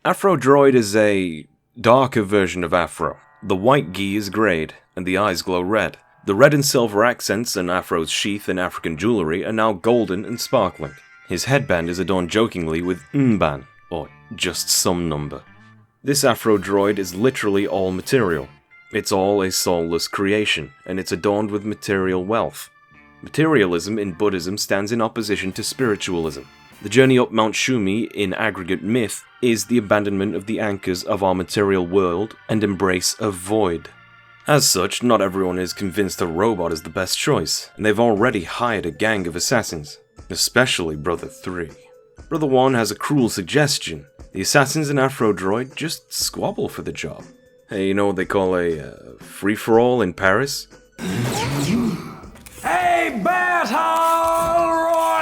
Afro Droid is a darker version of Afro. The white gi is greyed, and the eyes glow red. The red and silver accents and Afro's sheath and African jewellery are now golden and sparkling. His headband is adorned jokingly with Mban, or just some number. This Afro Droid is literally all material. It's all a soulless creation, and it's adorned with material wealth. Materialism in Buddhism stands in opposition to spiritualism. The journey up Mount Shumi in aggregate myth is the abandonment of the anchors of our material world and embrace of void. As such, not everyone is convinced a robot is the best choice, and they've already hired a gang of assassins, especially Brother 3. Brother 1 has a cruel suggestion. The assassins in Afro Droid just squabble for the job. Hey, you know what they call a free-for-all in Paris? Hey, Battle Royale!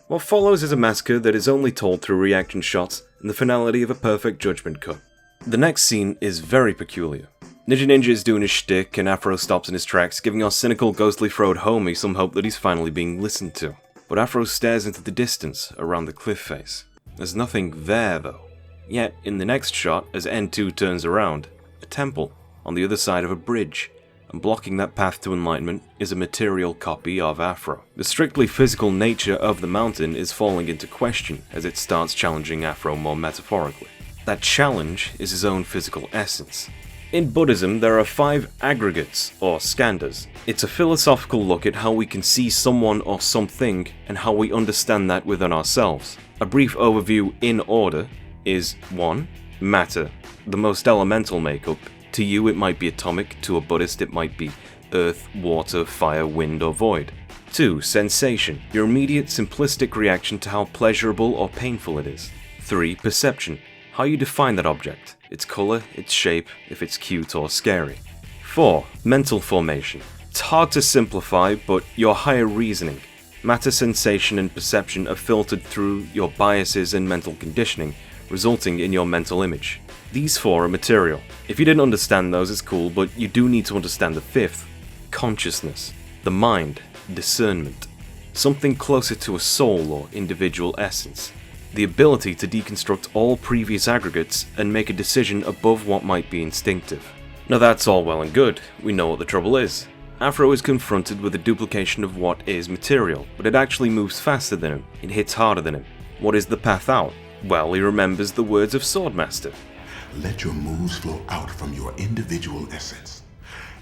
What follows is a massacre that is only told through reaction shots and the finality of a perfect judgment cut. The next scene is very peculiar. Ninja is doing his shtick and Afro stops in his tracks, giving our cynical, ghostly throwed homie some hope that he's finally being listened to. But Afro stares into the distance around the cliff face. There's nothing there though. Yet, in the next shot, as N2 turns around, a temple on the other side of a bridge, and blocking that path to enlightenment is a material copy of Afro. The strictly physical nature of the mountain is falling into question as it starts challenging Afro more metaphorically. That challenge is his own physical essence. In Buddhism, there are 5 aggregates, or skandhas. It's a philosophical look at how we can see someone or something and how we understand that within ourselves. A brief overview in order is 1. Matter, the most elemental makeup. To you it might be atomic, to a Buddhist it might be earth, water, fire, wind or void. 2. Sensation, your immediate simplistic reaction to how pleasurable or painful it is. 3. Perception, how you define that object, its colour, its shape, if it's cute or scary. 4. Mental formation, it's hard to simplify but your higher reasoning. Matter, sensation and perception are filtered through your biases and mental conditioning, resulting in your mental image. These 4 are material. If you didn't understand those, it's cool, but you do need to understand the 5th. Consciousness. The mind. Discernment. Something closer to a soul or individual essence. The ability to deconstruct all previous aggregates and make a decision above what might be instinctive. Now that's all well and good. We know what the trouble is. Afro is confronted with a duplication of what is material, but it actually moves faster than him. It hits harder than him. What is the path out? Well, he remembers the words of Swordmaster. Let your moves flow out from your individual essence.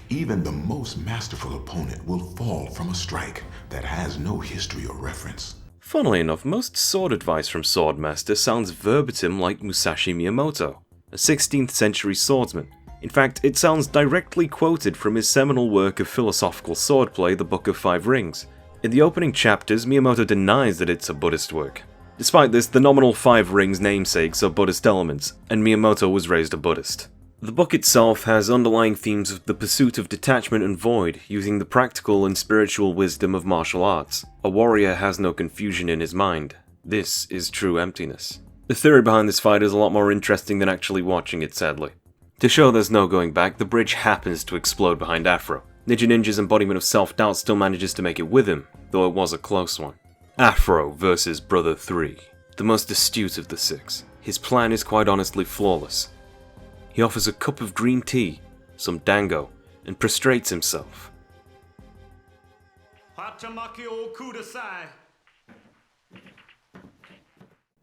Even the most masterful opponent will fall from a strike that has no history or reference. Funnily enough, most sword advice from Swordmaster sounds verbatim like Musashi Miyamoto, a 16th century swordsman. In fact, it sounds directly quoted from his seminal work of philosophical swordplay, The Book of Five Rings. In the opening chapters, Miyamoto denies that it's a Buddhist work. Despite this, the nominal 5 rings namesakes are Buddhist elements, and Miyamoto was raised a Buddhist. The book itself has underlying themes of the pursuit of detachment and void, using the practical and spiritual wisdom of martial arts. A warrior has no confusion in his mind. This is true emptiness. The theory behind this fight is a lot more interesting than actually watching it, sadly. To show there's no going back, the bridge happens to explode behind Afro. Ninja's embodiment of self-doubt still manages to make it with him, though it was a close one. Afro versus Brother 3, the most astute of the 6. His plan is quite honestly flawless. He offers a cup of green tea, some dango, and prostrates himself.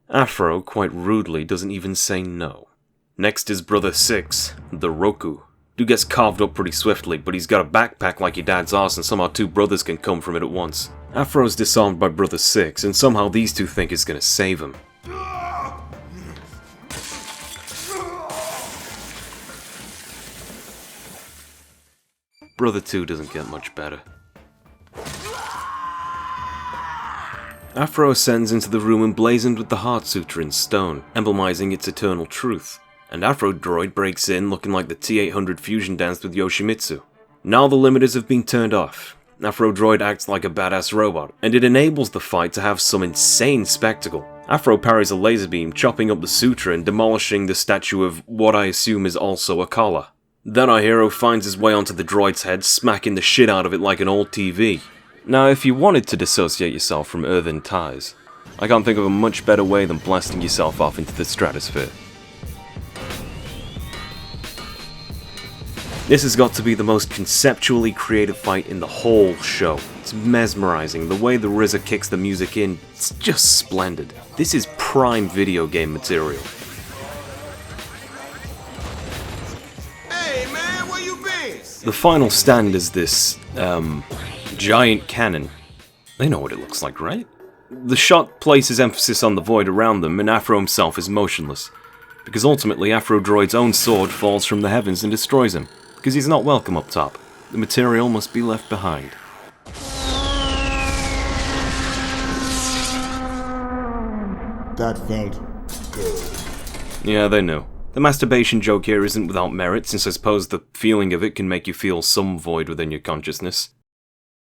Afro, quite rudely, doesn't even say no. Next is Brother 6, the Roku. Dude gets carved up pretty swiftly, but he's got a backpack like your dad's arse and somehow 2 brothers can come from it at once. Afro's disarmed by Brother 6, and somehow these 2 think it's gonna save him. Brother 2 doesn't get much better. Afro ascends into the room emblazoned with the Heart Sutra in stone, emblemizing its eternal truth. And Afro Droid breaks in looking like the T-800 fusion danced with Yoshimitsu. Now the limiters have been turned off. Afro Droid acts like a badass robot, and it enables the fight to have some insane spectacle. Afro parries a laser beam, chopping up the sutra and demolishing the statue of what I assume is also a collar. Then our hero finds his way onto the droid's head, smacking the shit out of it like an old TV. Now, if you wanted to dissociate yourself from earthen ties, I can't think of a much better way than blasting yourself off into the stratosphere. This has got to be the most conceptually creative fight in the whole show. It's mesmerizing. The way the RZA kicks the music in, it's just splendid. This is prime video game material. Hey man, where you been? The final stand is this, giant cannon. They know what it looks like, right? The shot places emphasis on the void around them, and Afro himself is motionless. Because ultimately, Afro Droid's own sword falls from the heavens and destroys him. Because he's not welcome up top. The material must be left behind. That felt good. Yeah, they knew. The masturbation joke here isn't without merit, since I suppose the feeling of it can make you feel some void within your consciousness.